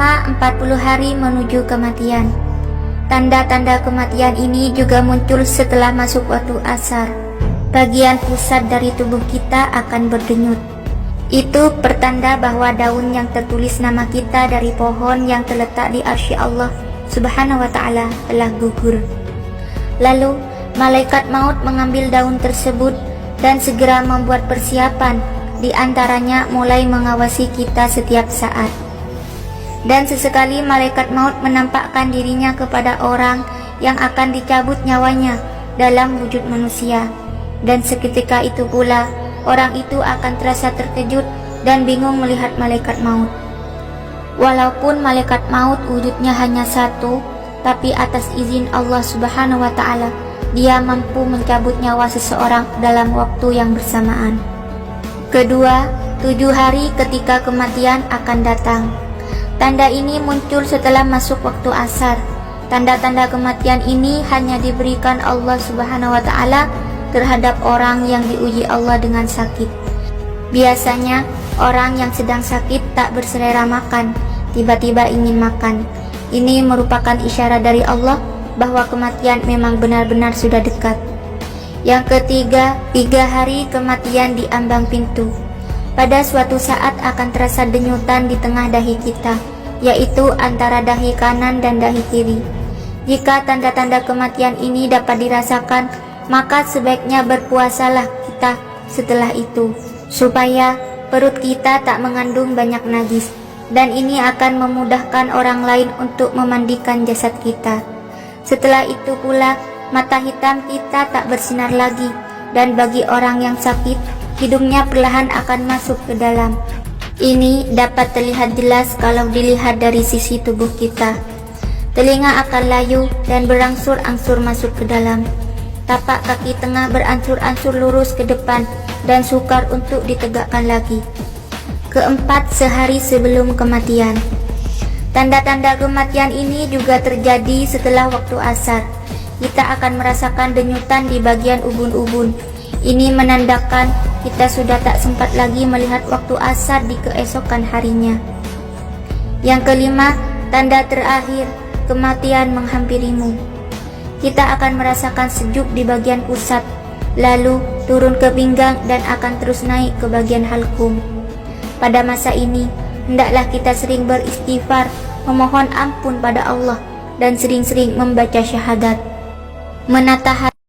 selama 40 hari menuju kematian. Tanda-tanda kematian ini juga muncul setelah masuk waktu asar. Bagian pusat dari tubuh kita akan berdenyut. Itu pertanda bahwa daun yang tertulis nama kita dari pohon yang terletak di arsy Allah Subhanahu wa ta'ala telah gugur. Lalu malaikat maut mengambil daun tersebut dan segera membuat persiapan, di antaranya mulai mengawasi kita setiap saat. Dan sesekali malaikat maut menampakkan dirinya kepada orang yang akan dicabut nyawanya dalam wujud manusia. Dan seketika itu pula orang itu akan terasa terkejut dan bingung melihat malaikat maut. Walaupun malaikat maut wujudnya hanya satu, tapi atas izin Allah Subhanahu wa ta'ala, dia mampu mencabut nyawa seseorang dalam waktu yang bersamaan. Kedua, 7 hari ketika kematian akan datang. Tanda ini muncul setelah masuk waktu asar. Tanda-tanda kematian ini hanya diberikan Allah Subhanahu wa ta'ala terhadap orang yang diuji Allah dengan sakit. Biasanya orang yang sedang sakit tak berselera makan, tiba-tiba ingin makan. Ini merupakan isyarat dari Allah bahwa kematian memang benar-benar sudah dekat. Yang ketiga, 3 hari kematian di ambang pintu. Pada suatu saat akan terasa denyutan di tengah dahi kita, yaitu antara dahi kanan dan dahi kiri. Jika tanda-tanda kematian ini dapat dirasakan, maka sebaiknya berpuasalah kita setelah itu, supaya perut kita tak mengandung banyak najis, dan ini akan memudahkan orang lain untuk memandikan jasad kita. Setelah itu pula, mata hitam kita tak bersinar lagi, dan bagi orang yang sakit, hidungnya perlahan akan masuk ke dalam. Ini dapat terlihat jelas kalau dilihat dari sisi tubuh kita. Telinga akan layu dan berangsur-angsur masuk ke dalam. Tapak kaki tengah beransur-ansur lurus ke depan dan sukar untuk ditegakkan lagi. Keempat, sehari sebelum kematian. Tanda-tanda kematian ini juga terjadi setelah waktu asar. Kita akan merasakan denyutan di bagian ubun-ubun. Ini menandakan kita sudah tak sempat lagi melihat waktu asar di keesokan harinya. Yang kelima, tanda terakhir, kematian menghampirimu. Kita akan merasakan sejuk di bagian pusat, lalu turun ke pinggang dan akan terus naik ke bagian halkum. Pada masa ini, hendaklah kita sering beristighfar, memohon ampun pada Allah, dan sering-sering membaca syahadat. Menata